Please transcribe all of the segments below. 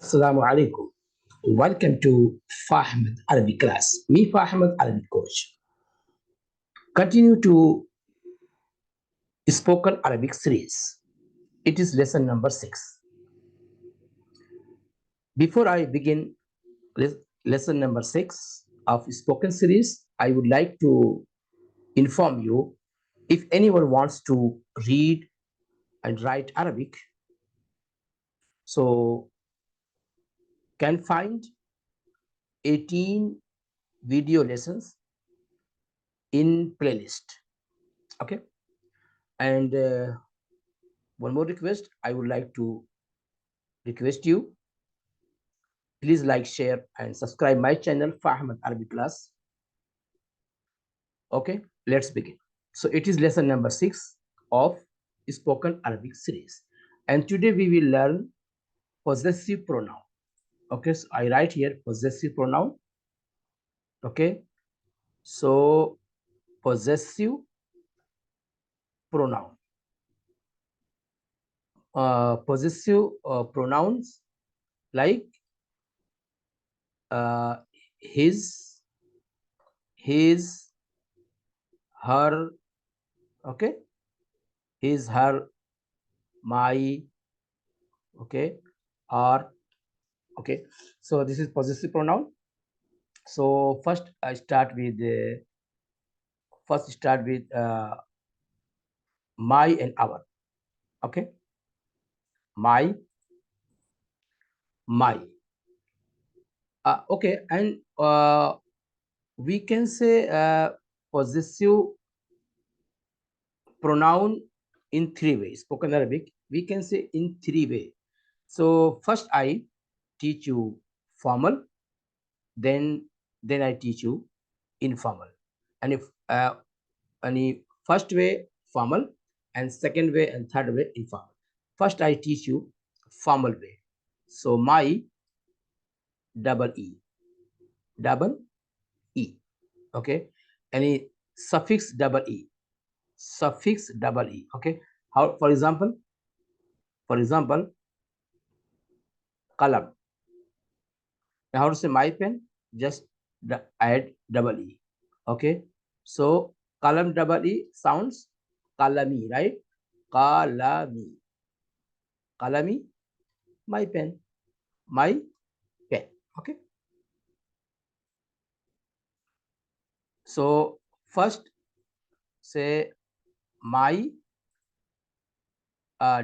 Assalamu alaikum. Welcome to Fa Ahmad Arabic class. Me, Fa Ahmad Arabic coach. Continue to spoken Arabic series. It is lesson number 6. Before I begin lesson number 6 of spoken series, I would like to inform you if anyone wants to read and write Arabic, so can find 18 video lessons in playlist. Okay, and one more request I would like to request you, please like, share and subscribe my channel Fa Ahmad Arabic class. Okay, let's begin. So it is lesson number 6 of spoken Arabic series, and today we will learn possessive pronoun. Okay, so I write here possessive pronoun. Okay, so possessive pronoun, possessive pronouns like uh, his, her. Okay, his, her, my. Okay, or. Okay, so this is possessive pronoun. So first I start with my and our. Okay, my, my. Okay, and we can say possessive pronoun in 3 ways. Spoken Arabic, we can say in 3 ways. So first I teach you formal, then I teach you informal. And if any first way formal, and second way and third way informal. First I teach you formal way. So my, double e, double e. Okay, any suffix double e, suffix double e. Okay, how, for example, kalam. Now how to say my pen? Just add double e. Okay, so kalam double e sounds kalami, right? Kalami, kalami, my pen, my pen. Okay, so first say my,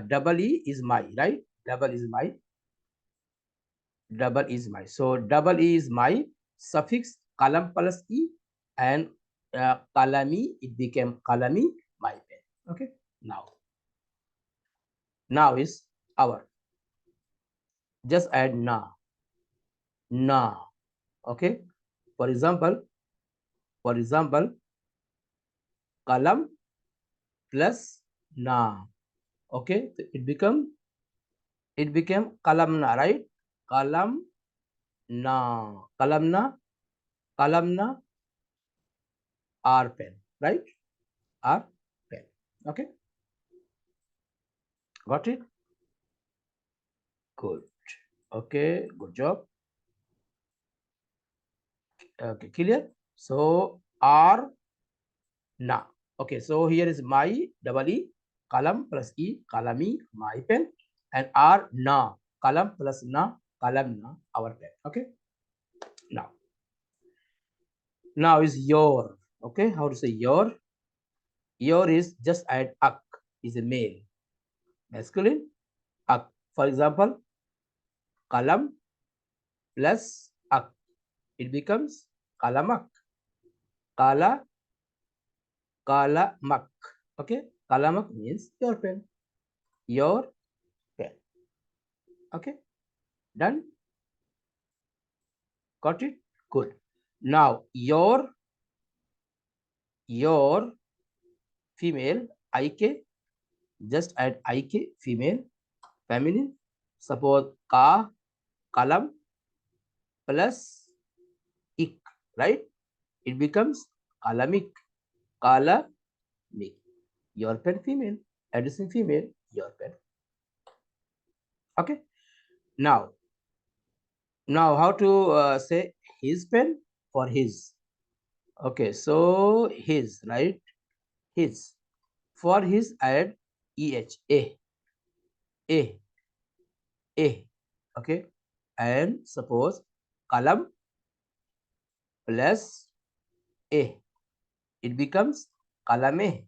double e is my, right? Double is my, double is my. So double e is my, suffix kalam plus e, and kalami, it became kalami, my pen. Okay, now is our. Just add na, na. Okay, for example, kalam plus na. Okay, so it became kalamna, right? Kalamna, kalamna, kalamna, r pen, right? R pen. Okay, got it? Good. Okay, good job. Okay, clear? So r na. Okay, so here is my, double e, kalam plus e, kalami, my pen, and r na, kalam plus na, kalamna, our pen. Okay, now is your. Okay, how to say your? Your is just add ak, is a male, masculine, ak. For example, kalam plus ak, it becomes kalamak, kala, kalamak. Okay, kalamak means your pen, your pen. Okay, done? Got it? Good. Now your female, ik, just add ik, female, feminine. Suppose ka, kalam plus ik, right? It becomes kalamik, kalamik. Your pen, female, addressing female, your pen. Okay, now Now, how to say his pen? For his. Okay, so his, right? His. For his, add a, a. Okay, and suppose kalam plus a, it becomes kalame.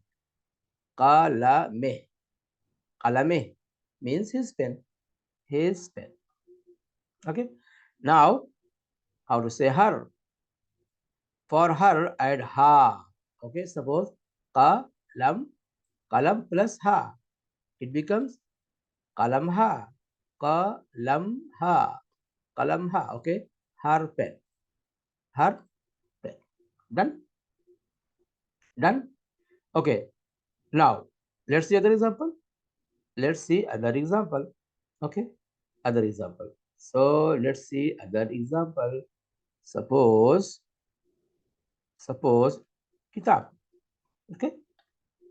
Kalame. Kalame means his pen. His pen. Okay. Now, how to say her? For her, add ha. Okay. Suppose kalam, kalam plus ha. It becomes kalam ha. Kalam ha. Kalam ha. Okay. Her pen. Her pen. Done. Done. Okay. Now, let's see other example. Let's see other example. Okay. Other example. So let's see other example. Suppose kitab. Okay.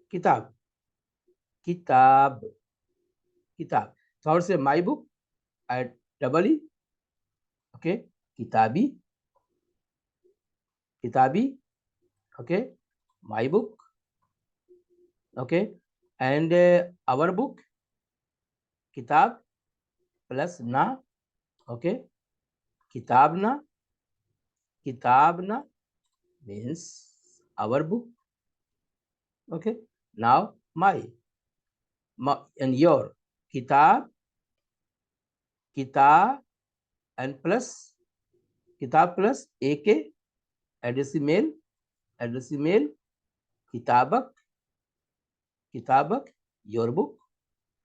Kitab. Kitab. Kitab. So I would say my book at double E. Okay. Kitabi. Kitabi. Okay. My book. Okay. And our book. Kitab plus na. Okay. Kitabna. Kitabna means our book. Okay. Now my and your kitab, kitab and plus kitab plus ak, addressee mail, kitabak, kitabak, your book.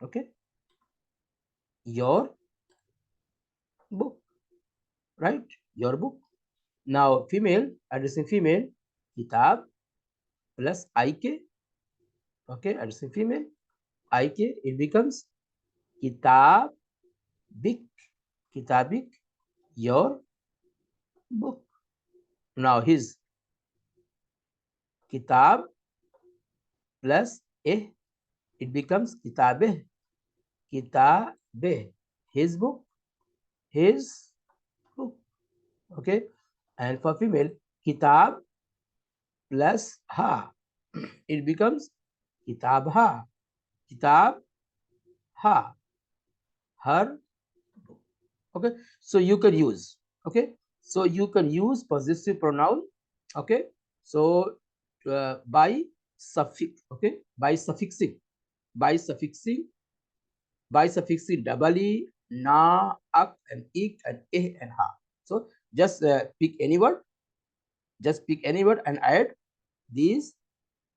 Okay. Your book, right? Your book. Now female, addressing female, kitab plus ik. Okay, addressing female, ik, it becomes kitab big, kitabik, your book. Now his kitab plus it becomes kitabeh, kitabeh, his book, his book. Okay, and for female, kitab plus ha, it becomes kitab ha, kitab ha, her book. Okay, so you can use, okay, so you can use possessive pronoun. Okay, so by suffix, okay, by suffixing, by suffixing, by suffixing double e, na, ak, and ik, and and ha. So just pick any word, just pick any word and add these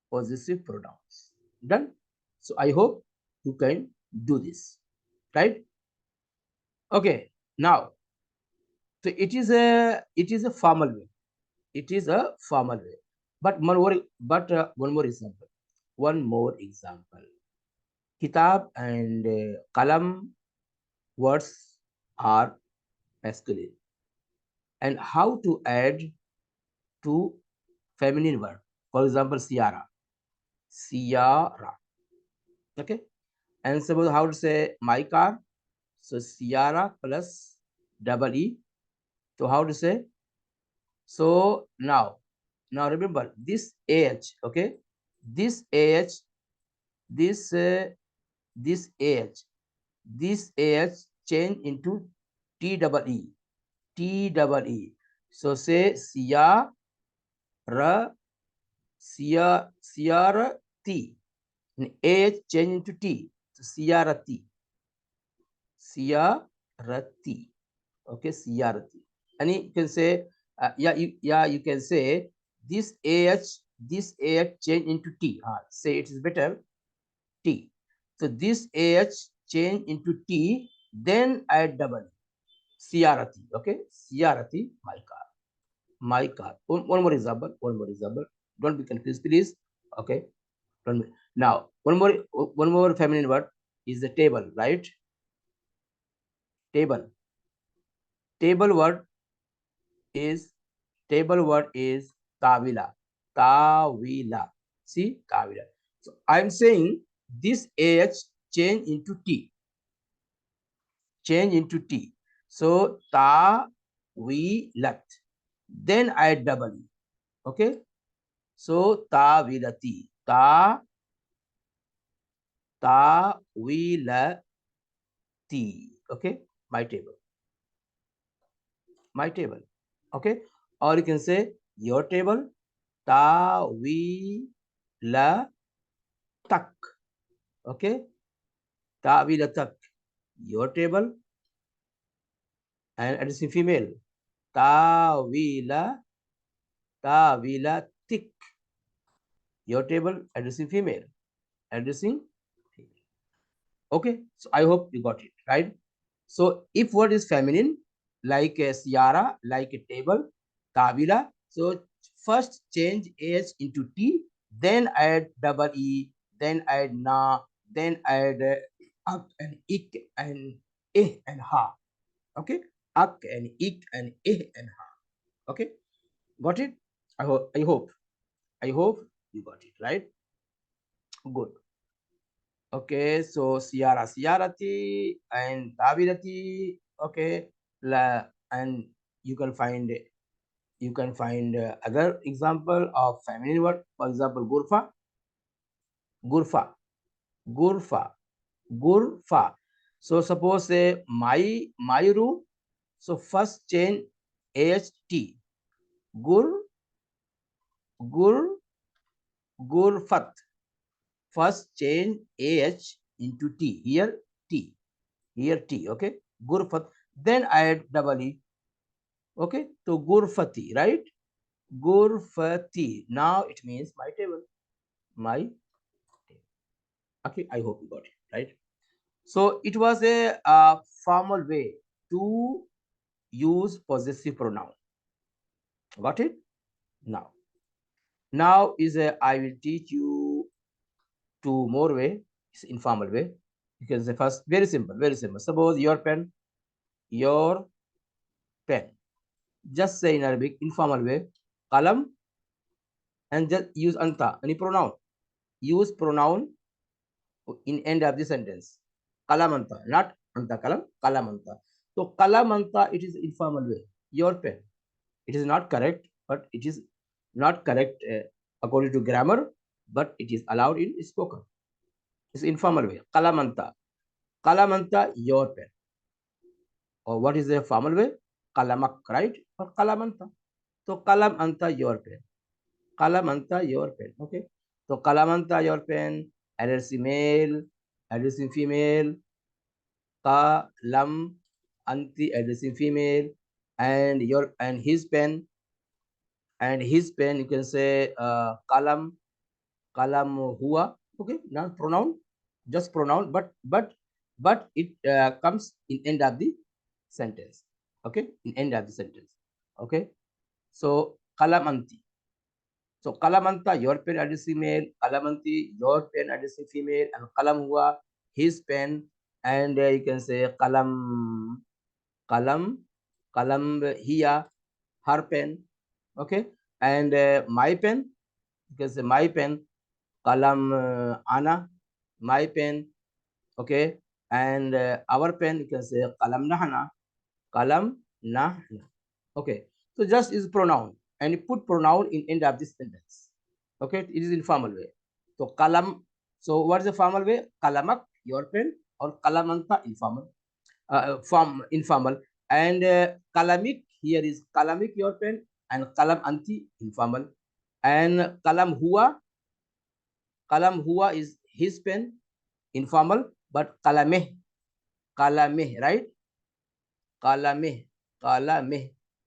possessive pronouns. Done. So I hope you can do this, right? Okay. Now, so it is a formal way. It is a formal way. But one more example. One more example. Kitab and kalam words are masculine. And how to add to feminine word? For example, siara. Siara. Okay. And suppose how to say my car. So siara plus double e. So how to say? So now remember this ah. Okay. This ah. This this ah. This ah change into t double e. T double e. So say siara, siara t. And ah change into t. So siarati. Siarati. Okay, siarati. And you can say, you can say this ah change into t. Say it is better t. So this ah change into t, then add double siarati. Okay, siarati, my car, my car. One more example. One more example. Don't be confused, please. Okay. Now one more feminine word is the table, right? Table. Table word is tawila. Tawila. See, tawila. So I'm saying this ah change into t. Change into t. So tawilat. Then add double E. Okay. So tawilati. Tawilati. Okay. My table. My table. Okay. Or you can say your table. Tawilatak. Okay. Tawilatak. Your table. And addressing female. Tawila. Tawilatik. Your table. Addressing female. Addressing female. Okay. So I hope you got it, right? So if word is feminine, like a siara, like a table, tawila, so first change H into T, then add double E, then add na, then add ak and ik and and ha. Okay, ak and ik and and ha. Okay, got it? I hope. I hope you got it, right? Good. Okay, so siara siarati and tawilati. Okay, and you can find other example of feminine word. For example, gurfa, gurfa, gurfa, gurfa. So suppose say my room. So first change AHT. Gur, gur, gurfat. First change AH into T. Here T. Here T. Okay. Gurfat. Then add double E. Okay. So gurfati, right? Gurfati. Now it means my table. My table. Okay. I hope you got it, right? So it was a formal way to use possessive pronoun. Got it? Now. Now is a I will teach you two more way. It's informal way. Because the first very simple, very simple. Suppose your pen, your pen. Just say in Arabic, informal way, kalam, and just use anta, any pronoun. Use pronoun in end of the sentence. Kalamanta, not anta kalam, kalamanta. So kalamanta, it is informal way. Your pen. It is not correct, but it is not correct according to grammar, but it is allowed in spoken. It's informal way. Kalamanta. Kalamanta, your pen. Or what is the formal way? Kalamak, right? Or kalamanta. So kalamanta, your pen. Kalamanta, your pen. Okay. So kalamanta, your pen. Addressing male, addressing female. Kalam, anti, addressing female. And your and his pen. And his pen, you can say kalam, kalam hua. Okay. Now pronoun, just pronoun, but it comes in end of the sentence. Okay. In end of the sentence. Okay. So kalamanti. So kalamanta, your pen addressing male, kalamanti, your pen addressing female, and kalam hua, his pen, and you can say kalam, kalam, kalam hiya, her pen. Okay. And my pen, you can say my pen, kalam ana, my pen. Okay. And our pen, you can say kalam nahana, kalam nahna. Okay. So just is pronoun and you put pronoun in end of this sentence. Okay. It is informal way. So kalam. So what is the formal way? Kalamak, your pen, or kalamanta, informal. Form informal. And kalamik, here is kalamik, your pen, and kalam anti, informal. And kalam hua is his pen, informal, but kalameh, right? Kalameh,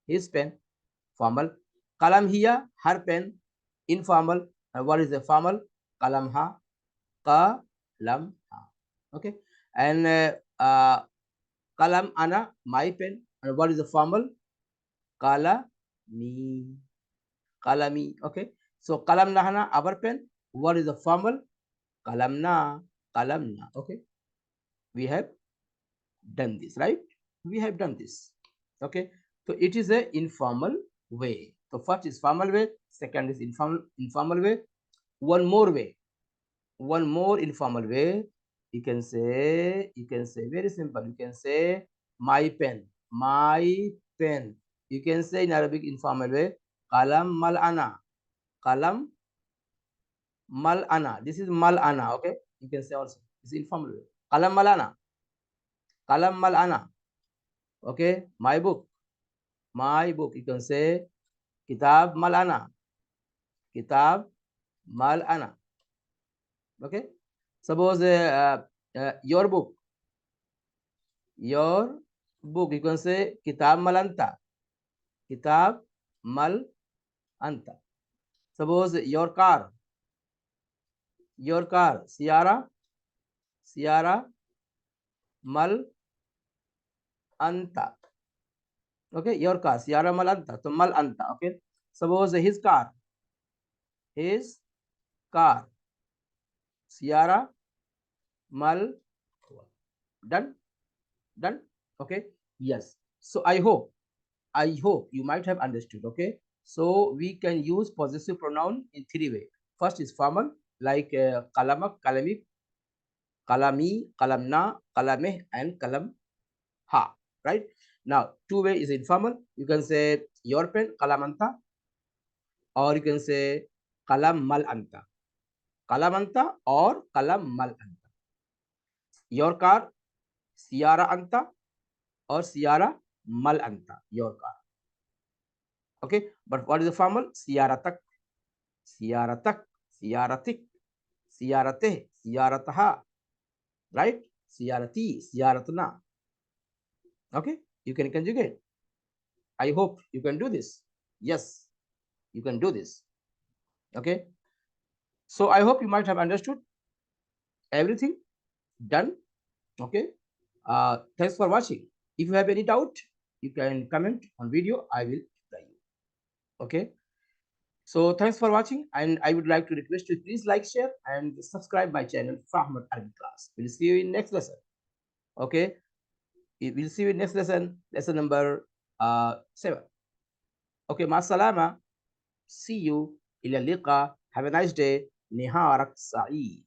his pen, formal. Kalam hiya, her pen, informal. And what is the formal? Kalam ha, kalam ha. Okay. And kalam ana, my pen. And what is the formal? Kalami, kalami. Okay. So kalam nahana, our pen. What is the formal? Kalamna, kalamna. Okay. We have done this, right? We have done this. Okay. So it is a informal way. So first is formal way, second is informal way. One more way, one more informal way. You can say very simple. You can say my pen, my pen. You can say in Arabic informal way, qalam mal ana. Qalam mal ana. This is mal ana, okay? You can say also. It's informal way. Qalam mal ana. Qalam mal ana. Okay? My book. My book. You can say kitab mal ana. Kitab mal ana. Okay? Suppose your book. Your book. You can say kitab mal anta. Kitab mal anta. Suppose your car. Your car. Siyara. Siyara mal anta. Okay, your car. Siyara mal anta. So mal anta. Okay. Suppose his car. His car. Siyara mal. Done. Done. Okay. Yes. So I hope you might have understood. Okay. So we can use possessive pronoun in three ways. First is formal, like kalamak, kalamik, kalami, kalamna, kalameh, and kalam ha. Right. Now, two-way is informal. You can say your pen, kalamanta, or you can say kalam mal anta. Kalamanta or kalam mal anta. Your car, siara anta or siara mal anta. Your car. Okay. But what is the formal? Siaratak, siaratak, siaratik, siyarateh, siyarataha. Right? Siyarati, siyaratna. Okay. You can conjugate. I hope you can do this. Yes, you can do this. Okay. So I hope you might have understood everything. Done. Okay. Thanks for watching. If you have any doubt, you can comment on video. I will reply you. Okay. So thanks for watching, and I would like to request you please like, share, and subscribe my channel Fa Ahmad Arabic class. We'll see you in next lesson. Okay. We'll see you in next lesson. Lesson number 7. Okay. Ma salama. See you. Ila liqa. Have a nice day. Niharak sa'i.